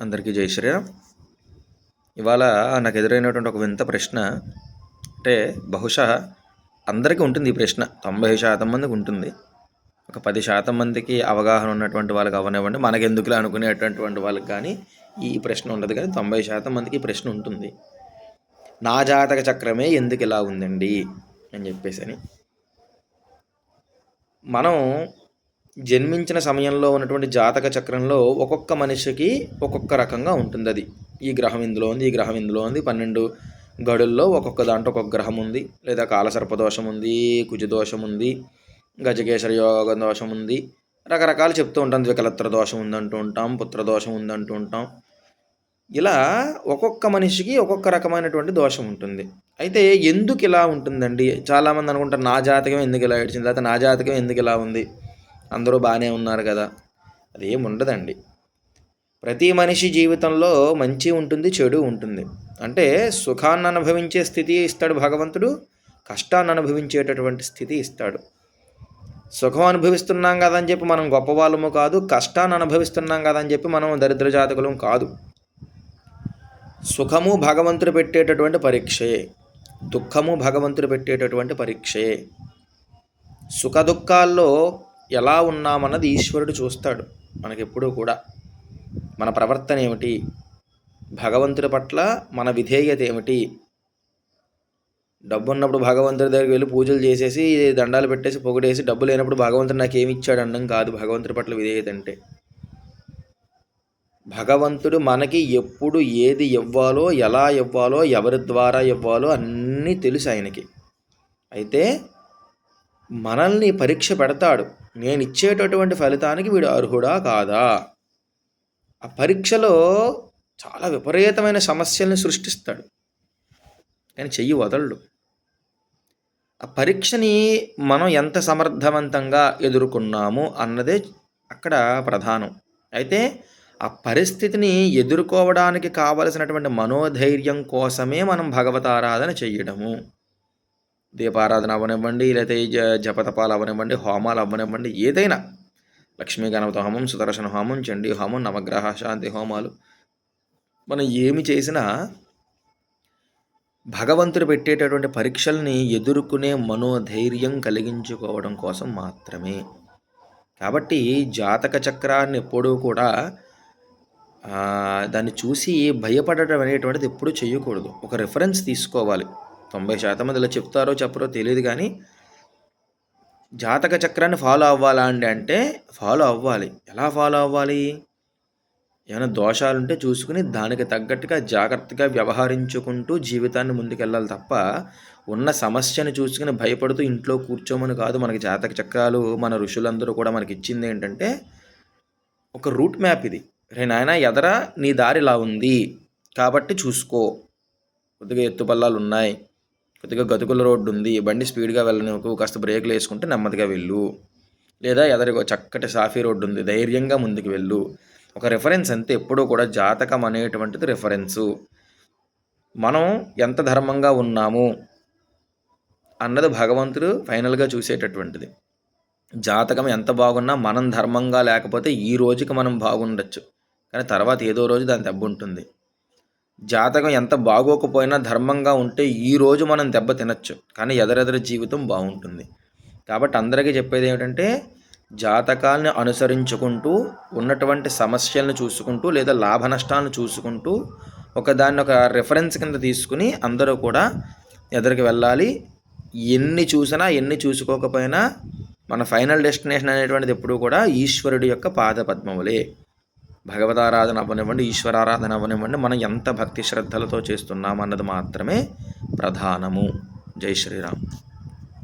అందరికీ జై శ్రీరామ్. ఇవాళ నాకు ఎదురైనటువంటి ఒక వింత ప్రశ్న. అంటే బహుశా అందరికీ ఉంటుంది ఈ ప్రశ్న, 90% మందికి ఉంటుంది. ఒక 10% మందికి అవగాహన ఉన్నటువంటి వాళ్ళకి అవనివ్వండి, మనకెందుకులే అనుకునేటటువంటి వాళ్ళకి కానీ ఈ ప్రశ్న ఉండదు. కానీ 90% మందికి ఈ ప్రశ్న ఉంటుంది. నా జాతక చక్రమే ఎందుకు ఇలా ఉందండి అని చెప్పేసి. మనం జన్మించిన సమయంలో ఉన్నటువంటి జాతక చక్రంలో ఒక్కొక్క మనిషికి ఒక్కొక్క రకంగా ఉంటుంది. అది ఈ గ్రహం ఇందులో ఉంది, ఈ గ్రహం ఇందులో ఉంది. 12 గడుల్లో ఒక్కొక్క దాంట్లో ఒక్కొక్క గ్రహం ఉంది. లేదా కాలసర్ప దోషం ఉంది, కుజదోషం ఉంది, గజకేసరి యోగ దోషం ఉంది, రకరకాలు చెప్తూ ఉంటాం. ద్వికలత్ర దోషం ఉందంటూ ఉంటాం, పుత్రదోషం ఉందంటూ ఉంటాం. ఇలా ఒక్కొక్క మనిషికి ఒక్కొక్క రకమైనటువంటి దోషం ఉంటుంది. అయితే ఎందుకు ఇలా ఉంటుందండి? చాలామంది అనుకుంటారు నా జాతకం ఎందుకు ఇలా ఏడ్చింది, లేకపోతే నా జాతకం ఎందుకు ఇలా ఉంది, అందరూ బాగానే ఉన్నారు కదా. అదేం ఉండదండి. ప్రతి మనిషి జీవితంలో మంచి ఉంటుంది, చెడు ఉంటుంది. అంటే సుఖాన్ని అనుభవించే స్థితి ఇస్తాడు భగవంతుడు, కష్టాన్ని అనుభవించేటటువంటి స్థితి ఇస్తాడు. సుఖం అనుభవిస్తున్నాం కదని చెప్పి మనం గొప్పవాళ్ళము కాదు, కష్టాన్ని అనుభవిస్తున్నాం కదని చెప్పి మనం దరిద్ర జాతకులం కాదు. సుఖము భగవంతుడు పెట్టేటటువంటి పరీక్షే, దుఃఖము భగవంతుడు పెట్టేటటువంటి పరీక్షే. సుఖ దుఃఖాల్లో ఎలా ఉన్నామన్నది ఈశ్వరుడు చూస్తాడు మనకెప్పుడూ కూడా. మన ప్రవర్తన ఏమిటి, భగవంతుడి పట్ల మన విధేయత ఏమిటి. డబ్బు ఉన్నప్పుడు భగవంతుడి దగ్గరికి వెళ్ళి పూజలు చేసేసి దండాలు పెట్టేసి పొగిడేసి, డబ్బు లేనప్పుడు భగవంతుడు నాకేమి ఇచ్చాడు అనడం కాదు భగవంతుడి పట్ల విధేయత అంటే. భగవంతుడు మనకి ఎప్పుడు ఏది ఇవ్వాలో, ఎలా ఇవ్వాలో, ఎవరి ద్వారా ఇవ్వాలో అన్నీ తెలుసు ఆయనకి. అయితే మనల్ని పరీక్ష పెడతాడు. నేను ఇచ్చేటటువంటి ఫలితానికి వీడు అర్హుడా కాదా. ఆ పరీక్షలో చాలా విపరీతమైన సమస్యల్ని సృష్టిస్తాడు, కానీ చెయ్యి వదలడు. ఆ పరీక్షని మనం ఎంత సమర్థవంతంగా ఎదుర్కొన్నాము అన్నదే అక్కడ ప్రధానం. అయితే ఆ పరిస్థితిని ఎదుర్కోవడానికి కావలసినటువంటి మనోధైర్యం కోసమే మనం భగవతారాధన చెయ్యడము. దీపారాధన అవ్వనివ్వండి, లేకపోతే జపతపాలు అవ్వనివ్వండి, హోమాలు అవ్వనివ్వండి, ఏదైనా లక్ష్మీ గణపతి హోమం, సుదర్శన హోమం, చండీ హోమం, నవగ్రహ శాంతి హోమాలు, మనం ఏమి చేసినా భగవంతుడు పెట్టేటటువంటి పరీక్షల్ని ఎదుర్కొనే మనోధైర్యం కలిగించుకోవడం కోసం మాత్రమే. కాబట్టి జాతక చక్రాన్ని ఎప్పుడూ కూడా దాన్ని చూసి భయపడటం అనేటువంటిది ఎప్పుడూ చేయకూడదు. ఒక రిఫరెన్స్ తీసుకోవాలి. 90% మంది ఇలా చెప్తారో చెప్పరో తెలియదు, కానీ జాతక చక్రాన్ని ఫాలో అవ్వాలా అంటే ఫాలో అవ్వాలి. ఎలా ఫాలో అవ్వాలి? ఏమైనా దోషాలుంటే చూసుకుని దానికి తగ్గట్టుగా జాగ్రత్తగా వ్యవహరించుకుంటూ జీవితాన్ని ముందుకెళ్ళాలి తప్ప ఉన్న సమస్యను చూసుకుని భయపడుతూ ఇంట్లో కూర్చోమని కాదు. మనకి జాతక చక్రాలు మన ఋషులందరూ కూడా మనకి ఇచ్చింది ఏంటంటే ఒక రూట్ మ్యాప్. ఇది రే నాయనా, ఎదరా నీ దారి ఇలా ఉంది కాబట్టి చూసుకో. కొద్దిగా ఎత్తుపల్లాలు ఉన్నాయి, కొద్దిగా గతుకుల రోడ్డు ఉంది, బండి స్పీడ్గా వెళ్ళనివ్వకు, కాస్త బ్రేకులు వేసుకుంటే నెమ్మదిగా వెళ్ళు. లేదా ఎదరిగో చక్కటి సాఫీ రోడ్డు ఉంది, ధైర్యంగా ముందుకు వెళ్ళు. ఒక రిఫరెన్స్ అంతే. ఎప్పుడూ కూడా జాతకం అనేటువంటిది రిఫరెన్సు. మనం ఎంత ధర్మంగా ఉన్నాము అన్నది భగవంతుడు ఫైనల్గా చూసేటటువంటిది. జాతకం ఎంత బాగున్నా మనం ధర్మంగా లేకపోతే ఈ రోజుకి మనం బాగుండొచ్చు, కానీ తర్వాత ఏదో రోజు దాని దెబ్బ ఉంటుంది. జాతకం ఎంత బాగోకపోయినా ధర్మంగా ఉంటే ఈ రోజు మనం దెబ్బ తినచ్చు, కానీ ఎదరెదరి జీవితం బాగుంటుంది. కాబట్టి అందరికీ చెప్పేది ఏమిటంటే జాతకాల్ని అనుసరించుకుంటూ ఉన్నటువంటి సమస్యలను చూసుకుంటూ లేదా లాభ నష్టాలను చూసుకుంటూ దాన్ని ఒక రిఫరెన్స్ కింద తీసుకుని అందరూ కూడా ఎదరికి వెళ్ళాలి. ఎన్ని చూసినా ఎన్ని చూసుకోకపోయినా మన ఫైనల్ డెస్టినేషన్ అనేటువంటిది ఎప్పుడూ కూడా ఈశ్వరుడి యొక్క పాదపద్మములే. భగవతారాధన అవ్వనివ్వండి, ఈశ్వరారాధన అవ్వనివ్వండి, మనం ఎంత భక్తి శ్రద్ధలతో చేస్తున్నామన్నది మాత్రమే ప్రధానము. జై శ్రీరామ్.